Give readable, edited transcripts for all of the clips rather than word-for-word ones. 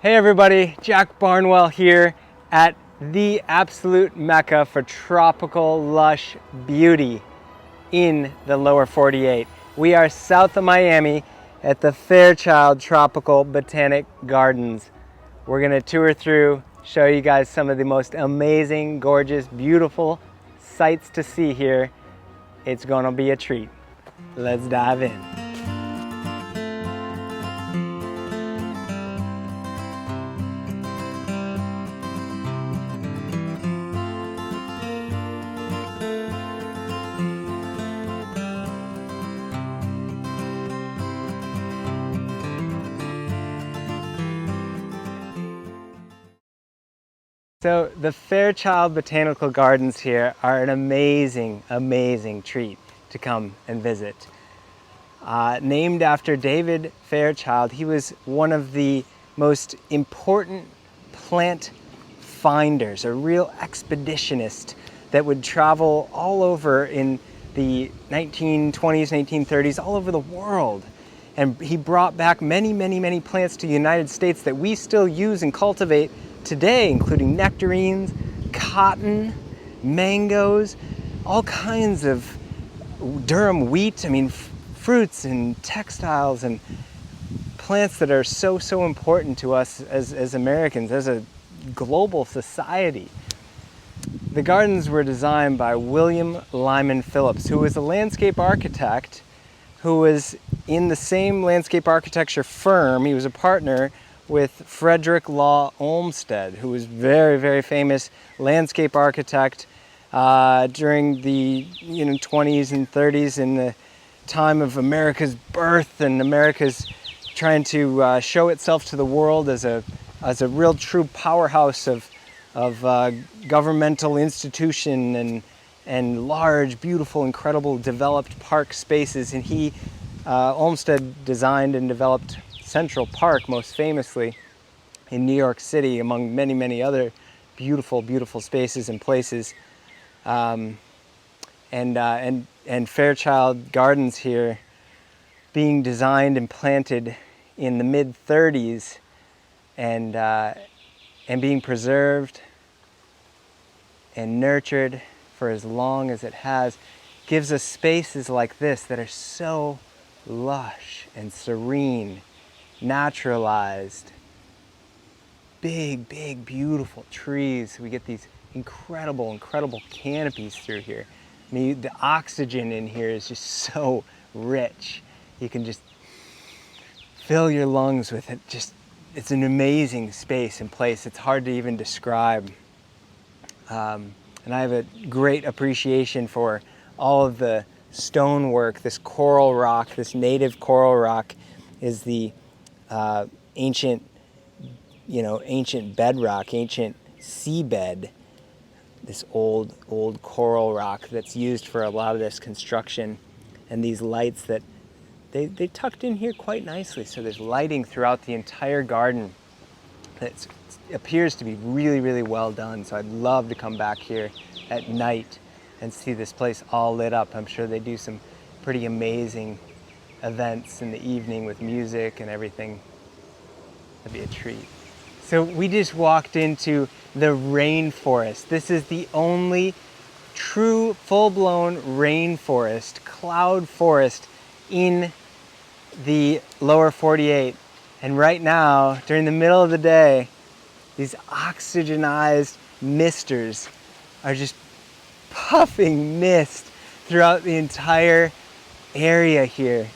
Hey everybody, Jack Barnwell here at the absolute mecca for tropical lush beauty in the lower 48. We are south of Miami at the Fairchild Tropical Botanic Gardens. We're gonna tour through, show you guys some of the most amazing, gorgeous, beautiful sights to see here. It's gonna be a treat. Let's dive in. So the Fairchild Botanical Gardens here are an amazing, amazing treat to come and visit. Named after David Fairchild, he was one of the most important plant finders, a real expeditionist that would travel all over in the 1920s, 1930s, all over the world. And he brought back many, many, many plants to the United States that we still use and cultivate today, including nectarines, cotton, mangoes, all kinds of durum wheat, fruits and textiles and plants that are so, so important to us as Americans, as a global society. The gardens were designed by William Lyman Phillips, who was a landscape architect who was in the same landscape architecture firm. He was a partner with Frederick Law Olmsted, who was very, very famous landscape architect during the 20s and 30s, in the time of America's birth and America's trying to show itself to the world as a real true powerhouse of governmental institution and large, beautiful, incredible developed park spaces. And Olmsted designed and developed Central Park, most famously in New York City, among many, many other beautiful, beautiful spaces and places. And Fairchild Gardens here being designed and planted in the mid-30s and being preserved and nurtured for as long as it has, gives us spaces like this that are so lush and serene, naturalized, big, big, beautiful trees. We get these incredible, incredible canopies through here. The oxygen in here is just so rich. You can just fill your lungs with it. It's an amazing space and place. It's hard to even describe. And I have a great appreciation for all of the stonework. This coral rock, this native coral rock, is the ancient bedrock, ancient seabed, this old coral rock that's used for a lot of this construction. And these lights that they tucked in here quite nicely. So there's lighting throughout the entire garden that appears to be really, really well done. So I'd love to come back here at night and see this place all lit up. I'm sure they do some pretty amazing events in the evening with music and everything. That'd be a treat. So we just walked into the rainforest. This is the only true full-blown rainforest, cloud forest in the lower 48. And right now, during the middle of the day, these oxygenized misters are just puffing mist throughout the entire area here.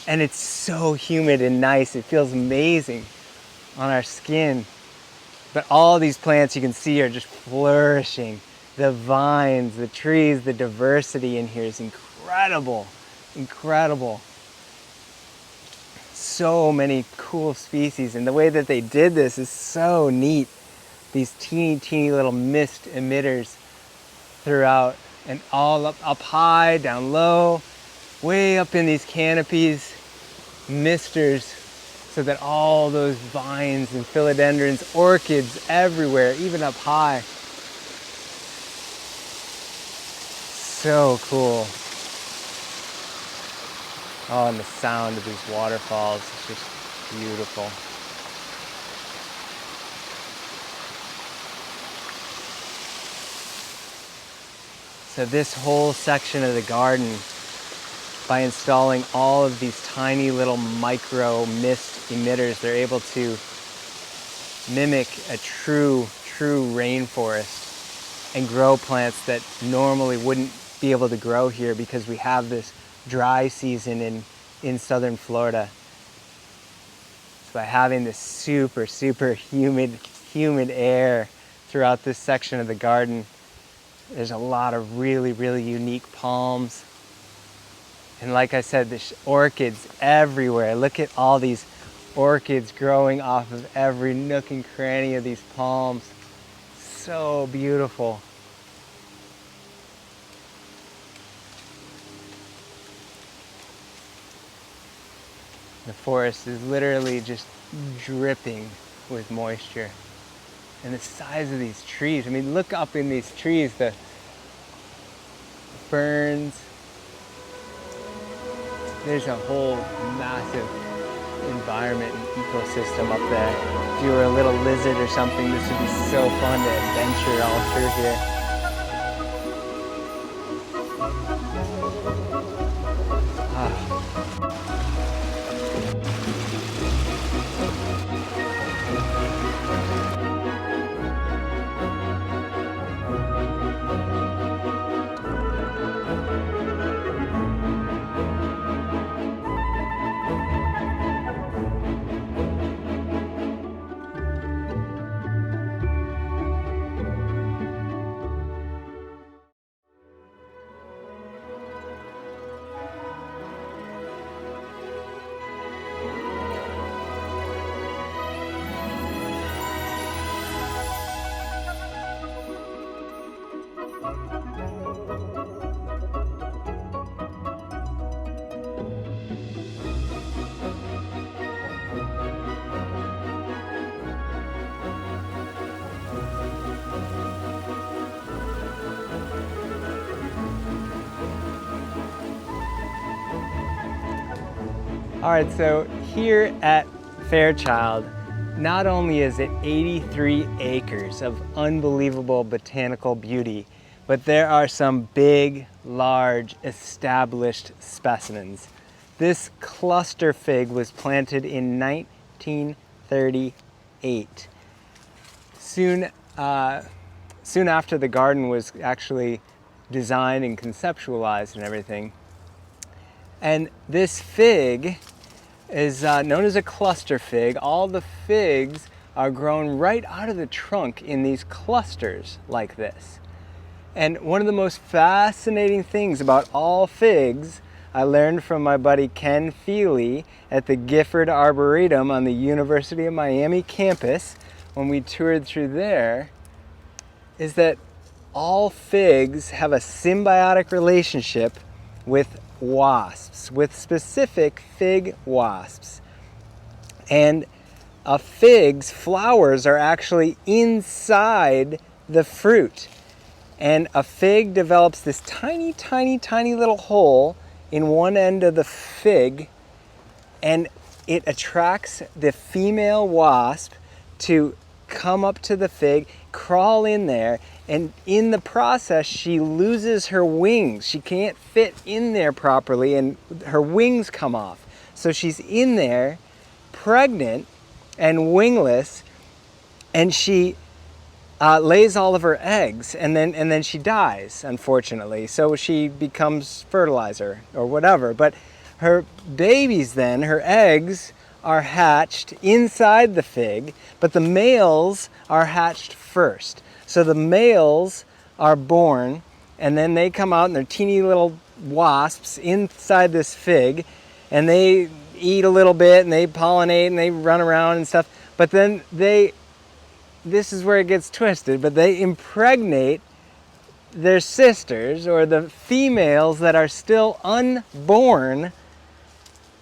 And it's so humid and nice. It feels amazing on our skin. But all these plants you can see are just flourishing. The vines, the trees, the diversity in here is incredible, incredible. So many cool species, and the way that they did this is so neat. These teeny little mist emitters throughout, and all up high, down low, way up in these canopies, misters, so that all those vines and philodendrons, orchids everywhere, even up high. So cool. Oh, and the sound of these waterfalls is just beautiful. So this whole section of the garden, by installing all of these tiny little micro mist emitters, they're able to mimic a true rainforest and grow plants that normally wouldn't be able to grow here because we have this dry season in southern Florida. So by having this super humid air throughout this section of the garden, there's a lot of really unique palms. And like I said, there's orchids everywhere. Look at all these orchids growing off of every nook and cranny of these palms. So beautiful. The forest is literally just dripping with moisture. And the size of these trees, I mean, look up in these trees, the ferns. There's a whole massive environment and ecosystem up there. If you were a little lizard or something, this would be so fun to adventure all through here. All right, so here at Fairchild, not only is it 83 acres of unbelievable botanical beauty, but there are some big, large, established specimens. This cluster fig was planted in 1938. Soon after the garden was actually designed and conceptualized and everything. And this fig is known as a cluster fig. All the figs are grown right out of the trunk in these clusters like this. And one of the most fascinating things about all figs, I learned from my buddy Ken Feely at the Gifford Arboretum on the University of Miami campus when we toured through there, is that all figs have a symbiotic relationship with wasps, with specific fig wasps. And a fig's flowers are actually inside the fruit. And a fig develops this tiny little hole in one end of the fig, and it attracts the female wasp to come up to the fig, crawl in there, and in the process she loses her wings. She can't fit in there properly and her wings come off. So she's in there pregnant and wingless, and she lays all of her eggs, and then she dies, unfortunately. So she becomes fertilizer or whatever. But her babies then, her eggs, are hatched inside the fig, but the males are hatched first. So the males are born, and then they come out and they're teeny little wasps inside this fig, and they eat a little bit and they pollinate and they run around and stuff. But then this is where it gets twisted, but they impregnate their sisters, or the females that are still unborn,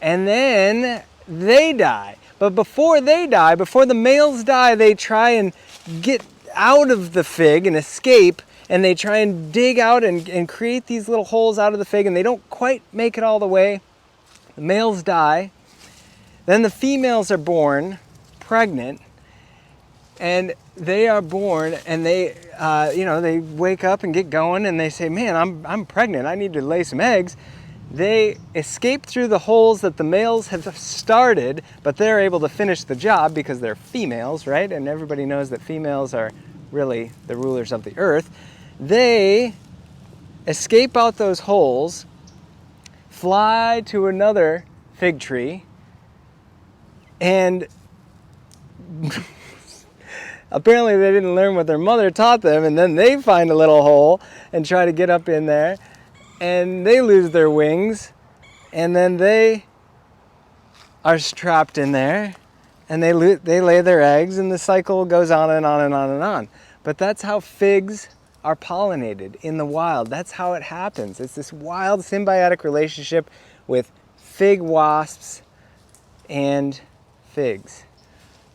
and then they die. But before they die, before the males die, they try and get out of the fig and escape, and they try and dig out and create these little holes out of the fig, and they don't quite make it all the way. The males die. Then the females are born, pregnant, And they are born, and they, they wake up and get going, and they say, man, I'm pregnant, I need to lay some eggs. They escape through the holes that the males have started, but they're able to finish the job because they're females, right? And everybody knows that females are really the rulers of the earth. They escape out those holes, fly to another fig tree, and apparently they didn't learn what their mother taught them, and then they find a little hole and try to get up in there, and they lose their wings, and then they are trapped in there, and they lay their eggs, and the cycle goes on and on and on and on. But that's how figs are pollinated in the wild. That's how it happens. It's this wild symbiotic relationship with fig wasps and figs.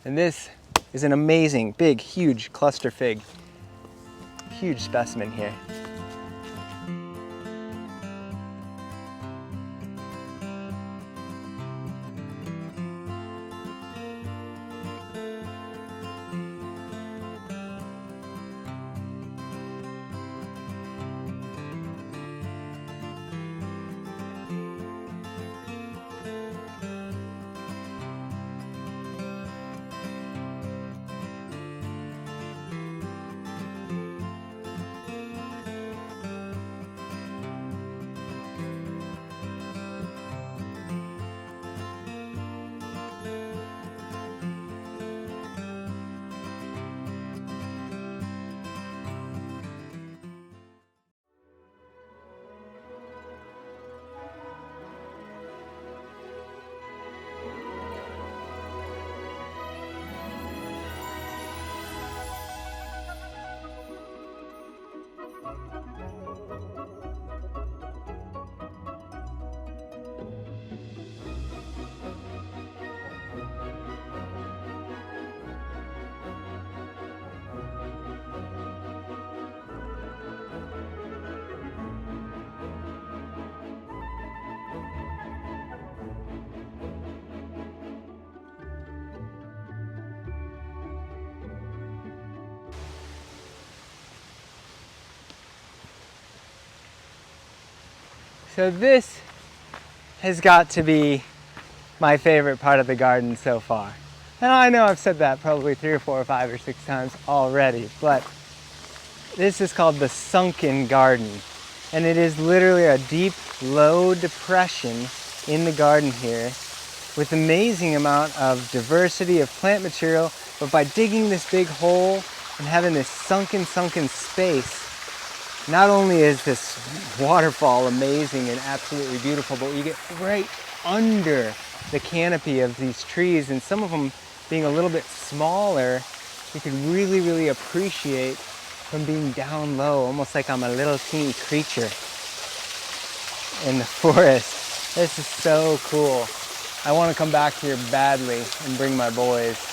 And this is an amazing, big, huge cluster fig. Huge specimen here. So this has got to be my favorite part of the garden so far. And I know I've said that probably 3 or 4 or 5 or 6 times already, but this is called the sunken garden. And it is literally a deep, low depression in the garden here with amazing amount of diversity of plant material. But by digging this big hole and having this sunken space, not only is this waterfall amazing and absolutely beautiful, but you get right under the canopy of these trees, and some of them being a little bit smaller, you can really appreciate from being down low, almost like I'm a little teeny creature in the forest. This is so cool. I want to come back here badly and bring my boys.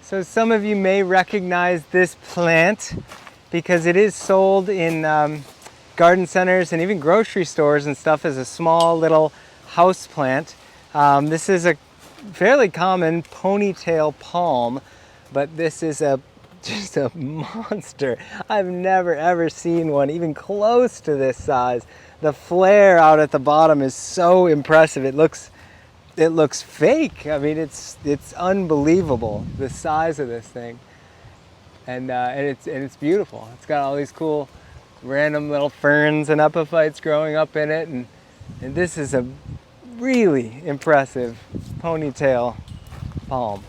So some of you may recognize this plant because it is sold in garden centers and even grocery stores and stuff as a small little house plant. This is a fairly common ponytail palm, but this is a just a monster. I've never ever seen one even close to this size. The flare out at the bottom is so impressive. It looks fake. I mean, it's unbelievable, the size of this thing, and it's beautiful. It's got all these cool random little ferns and epiphytes growing up in it, and this is a really impressive ponytail palm.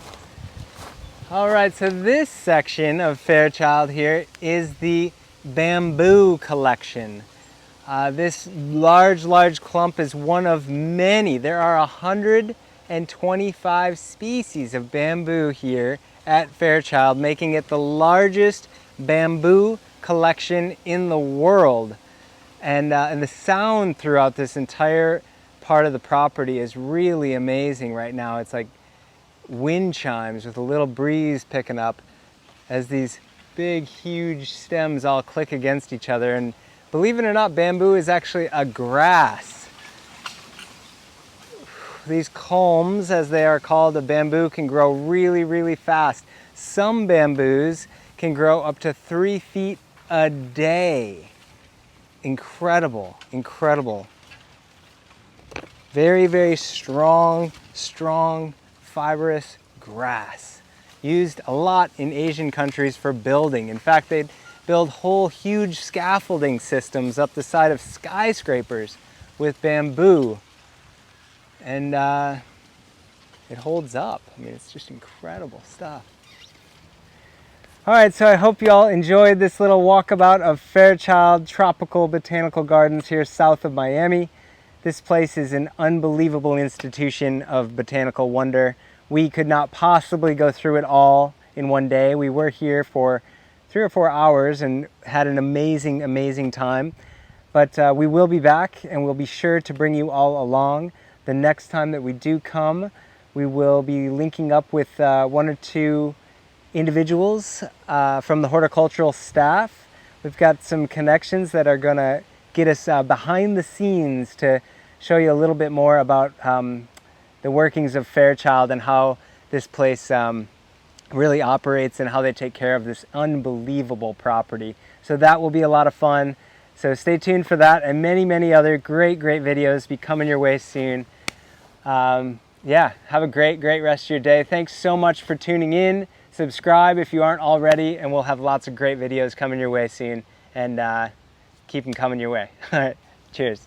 All right, so this section of Fairchild here is the bamboo collection. This large clump is one of many. There are 125 species of bamboo here at Fairchild, making it the largest bamboo collection in the world. And the sound throughout this entire part of the property is really amazing right now. It's like wind chimes with a little breeze picking up as these big, huge stems all click against each other. And believe it or not, bamboo is actually a grass. These culms, as they are called, the bamboo can grow really fast. Some bamboos can grow up to 3 feet a day. Incredible, incredible. Very strong, fibrous grass. Used a lot in Asian countries for building. In fact, they'd build whole huge scaffolding systems up the side of skyscrapers with bamboo. And it holds up. I mean, it's just incredible stuff. All right, so I hope you all enjoyed this little walkabout of Fairchild Tropical Botanical Gardens here south of Miami. This place is an unbelievable institution of botanical wonder. We could not possibly go through it all in one day. We were here for 3 or 4 hours and had an amazing time. But we will be back, and we'll be sure to bring you all along. The next time that we do come, we will be linking up with 1 or 2 individuals from the horticultural staff. We've got some connections that are gonna get us behind the scenes to show you a little bit more about the workings of Fairchild and how this place really operates and how they take care of this unbelievable property. So that will be a lot of fun. So stay tuned for that, and many other great videos be coming your way soon. Yeah, have a great rest of your day. Thanks so much for tuning in. Subscribe if you aren't already, and we'll have lots of great videos coming your way soon. And keep them coming your way. All right, cheers.